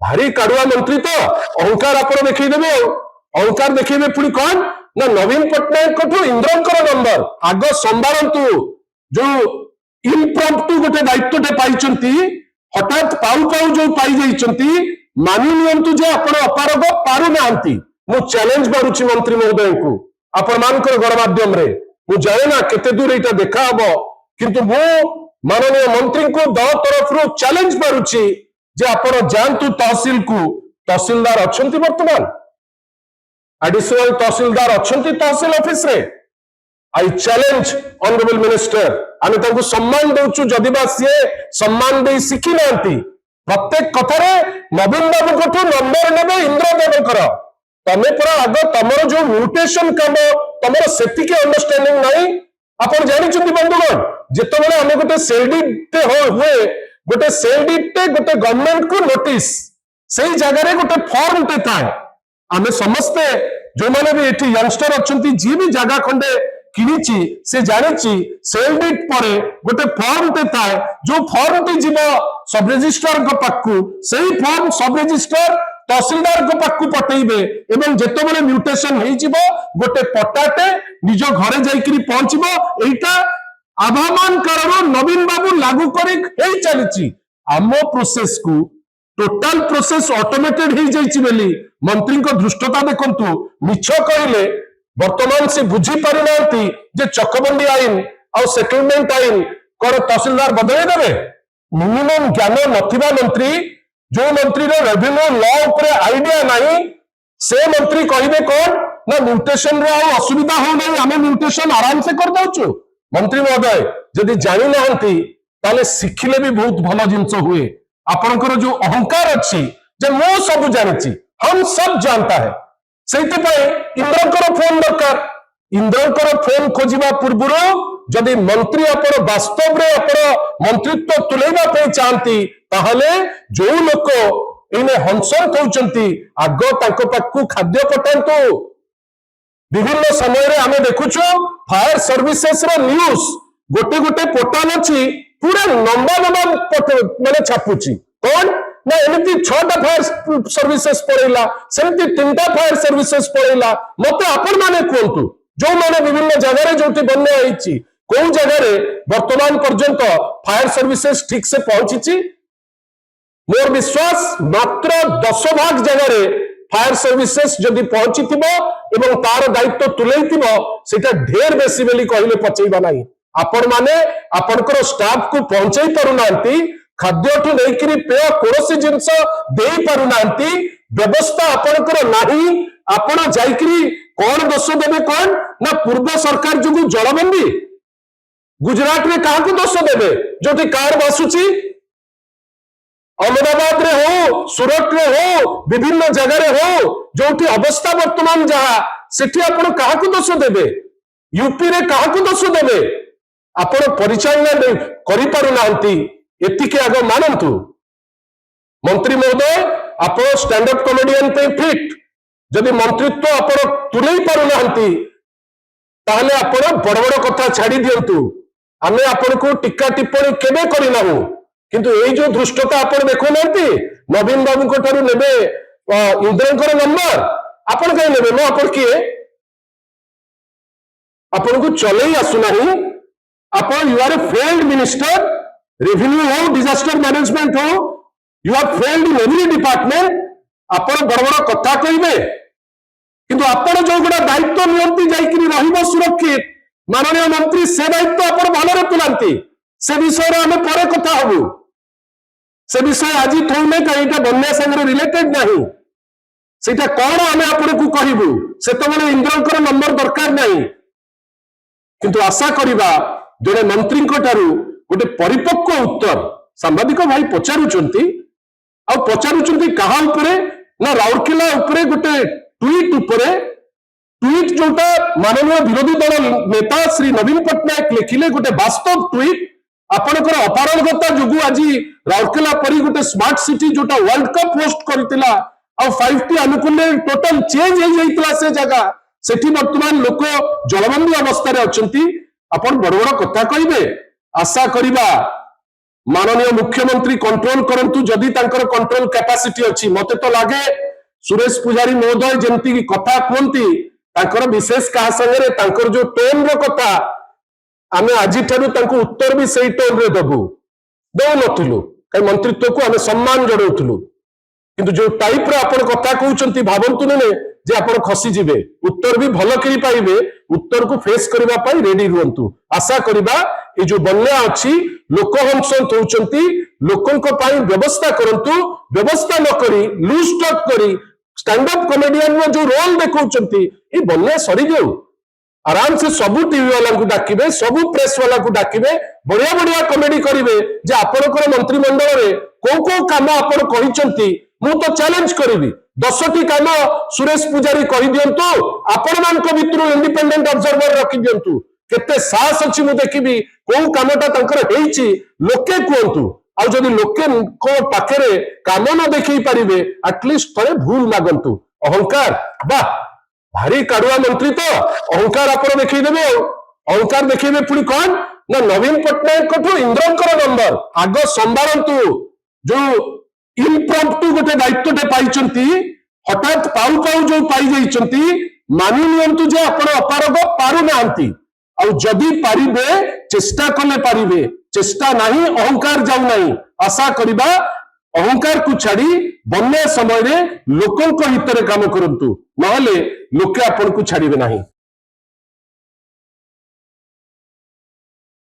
भारी काड़ुआ मंत्री तो अहंकार आप देखदेवे अहंकार देखिए पुणी कौन ना नवीन पट्टनायक इंद्रंकर नंबर आग संभालतु जो इम्प्रॉम्प्टू गोटे दायित्वटे पाई हठात पाऊ पाऊ जो पाई जाइछंती मानि नियंतु जे आपण अपारग पारु नांती मु चैलेंज मारुछि मंत्री महोदय को आपण मानकर गणमाध्यम रे मु जाने ना केते दूर एटा देखा हबो किंतु मु माननीय मंत्री को दल तरफ रु चैलेंज मारुछि जे आपण जानतु तहसील को तहसीलदार अछंती वर्तमान एडिशनल तहसीलदार अछंती तहसील ऑफिस रे आई चैलेंज ऑनरेबल मिनिस्टर आमे तांको सम्मान दउछु जदि बा से सम्मान दे सिखि नांती प्रत्येक कथारे नवीन बाबू को नंबर नेबे इंद्रदेवकर तमे पर आग तमर जो म्यूटेशन काम तमर सेतिके अंडरस्टैंडिंग नाही आपण जानि छथि बंधुगण जेतबेले हम गोटे सेलडीटे हुए गोटे सेलडीटे गोटे गवर्नमेंट को नोटिस सेही जगह रे गोटे फॉर्म टे थाए आमे समस्ते जो माने भी एठी यंगस्टर अछंती जी भी जगह खंडे किनिची से जानिची सेलडीट परे गोटे फॉर्म टे थाए जो फॉर्म टे जीव सब रजिस्ट्रार को पाकू सेही फॉर्म सब रजिस्ट्रार तहसीलदार को पाकू पठेइबे एवं जेतबेले म्यूटेशन हेइ जीवो गोटे पट्टाटे निज घरे जाइकरी पहुंचबो एटा आभामान कारण नवीन बाबू लागू करी हेइ चलीची आमो प्रोसेस को टोटल प्रोसेस ऑटोमेटेड हेइ जाइची बेली मंत्री को दृष्टता देखंतु मिछ कहले वर्तमान से बुझी पारि नांती जे चकबंदी आईन और सेटलमेंट आईन कोन तहसीलदार बदले देबे मिनिमम ज्ञान नथिबा मंत्री जो मंत्री रे रेवेन्यू लॉ ऊपर आईडिया नाही से मंत्री कहिबे कोन ना म्यूटेशन रे आ असुविधा हो नै हमें म्यूटेशन आराम से कर दउछु मंत्री महोदय जदि जानि नाहंती ताले सिखिले भी बहुत भलो जिंस हुए आपनकर जो अहंकार अछि जे मो सब जानिछि हम सब जानता है सेति पय इंद्रकर फोन दरकार इंद्रकर फोन खोजिबा पूर्वरो जदि मंत्री अपन वास्तव रे अपन मंत्रित्व तुलेबा पे चाहती ताहले जो लोक इने हंसन कहउचंती आगो ताको पाकू खाद्य पठांतु विभिन्न समय रे हमें देखुछु फायर सर्विसेस रो न्यूज गोटे गोटे पोर्टल अछि पूरा लंबा लंबा माने छापुची कोन ना एमती 6टा फायर सर्विसेस पड़ेला सेमती 3टा फायर सर्विसेस पड़ेला मते आपण माने कोंतु जो माने विभिन्न जगह रे जोटी बन्या आइची कोन जगह रे वर्तमान पर्यंत फायर सर्विसेस ठीक से पहुंचीची मोर विश्वास मात्र 10 भाग जगह रे फायर सर्विसेस जदि पहुंचीथिबो एवं तार दायित्व तुलेइथिबो सेटा ढेर बेसी बेली कहिले पचैबा नाही आपण माने आपनकर स्टाफ को पहुंचाई पारु नांती खाद्य ठू लेकिरी पेय कोनोसी जिंस देई पारु नांती व्यवस्था आपनकर नाही आपण जाइकरी कोन दोष देबे कोन ना पूर्व सरकार जो जलबंदी गुजरात में काहा को दोष देबे जोटी कार बासुची अहमदाबाद रे हो सूरत रे हो विभिन्न जगह रे हो जोटी अवस्था वर्तमान जहा सेठी आपण काहा को दोष देबे यूपी रे काहा को दोष देबे आपण परिचालना करि पारु नांती एतिके आगो मानंतु मंत्री महोदय आपण स्टैंड अप कॉमेडियन पे फिट जदि मंत्रित्व आपण तुलेई पारु नांती ताहले आपण बड़ बड़ कथा छाड़ी दियंतु आमे आपण को टिक्का टिप्पणी केबे करि नाहु किंतु एई जो दृष्टता आपण देखो नांती नवीन बाबू को थारु नेबे इंद्रंकर नंबर आपण कहि नेबे न आपण किए आपण को चलेई आसु नाही आपण you are a failed minister revenue हो डिजास्टर मैनेजमेंट हो you are failed in every department आपण बड़ बड़ कथा कहिबे किंतु आपण जो गुडा दायित्व नियंती जाइकरी रहिबो सुरक्षित माननीय मंत्री से दायित्व आपण भालरे तुलांती से विषय रे हमें परे कथा हबु से विषय आज थोने कहीटा बन्या संगे रिलेटेड नाही सेटा कोन हमें आपण को कहिबु सेतबेले इंद्रंकर नंबर दरकार नाही किंतु आशा करिबा जने मंत्री को ठारू गोटे परिपक्व उत्तर सांबादिक भाई पचारुचंती आ पचारुचंती कहा उपरे ना राउरकेला उपरे गोटे ट्वीट उपरे ट्वीट जोटा माननीय विरोधी दल नेता श्री नवीन पट्टनायक लिखिले गोटे वास्तव ट्वीट आपनकर अपारगता जुगु आज राउरकेला परी गोटे स्मार्ट सिटी जोटा वर्ल्ड कप होस्ट करतिला आ 5टी अनुकूल टोटल चेंज हो जाइतला से जगह सेठी वर्तमान लोक जलबंदी अवस्था रे अछंती आपण बड़ बड़ कथा कहिबे आशा करिबा माननीय मुख्यमंत्री कंट्रोल करंतु जदि तांकर कंट्रोल कैपेसिटी अच्छी मते तो लागे सुरेश पुजारी महोदय जेमती कथा कहती तांकर विशेष क्या संगे तांकर जो टोन रो कथा आमे आज ठारू उत्तर भी सही टोन रे दबु दौनथिलु कई मंत्रित्व को आमे सम्मान जणाउथिलु किंतु जो टाइप रो आपण कथा कहउचंती भाबंतु ने जे आपण खसी जिवे उत्तर भी भल करी पाइबे उत्तर को फेस करबा पई रेडी रुहंतु आशा करबा ए जो बन्या अछि लोक हंसंत होउचंती लोकंक पई व्यवस्था करंतु व्यवस्था न करी लूज टॉक करी स्टैंड अप कॉमेडियन रो जो रोल देखउचंती ए बन्या सरी जाऊ आराम से सबू टीवी वाला को डाकिबे सबू प्रेस वाला को डाकिबे बढ़िया बढ़िया कॉमेडी करिवे जे आपनकर मंत्रिमंडल रे को काम आपण कहिचंती मु तो चैलेंज करिवि 10टी काम सुरेश पुजारी कहि दियंतु आपण मानक भितरु इंडिपेंडेंट ऑब्जर्वर रखि दियंतु केते साहस अछि मु देखिबि को कामटा तंकर हेइछि लोके कहंतु आ जदि लोके को पाखरे काम न देखि परिबे एटलीस्ट थरे भूल मागंतु अहंकार बा भारी काडुआ मंत्री तो अहंकार आपण देखि देबे अहंकार देखिबे पुनी कोन ना नवीन पटनायक कठो इंद्रंकर नंबर आगो संभारंतु जो इम्प्रॉम्प्टू गोटे दायित्वटे पाइचंती हठात पाउ पाउ जो पाई जाइचंती मानि नियंतु जे आपण अपारग पारु नांती आ जदि पारिबे चेष्टा कले पारिबे चेष्टा नाही अहंकार जाउ नाही आशा करिबा अहंकार को छाड़ी बन्या समय रे लोकंक हित रे काम करंतु नहले लोके आपण को छाड़िबे नाही।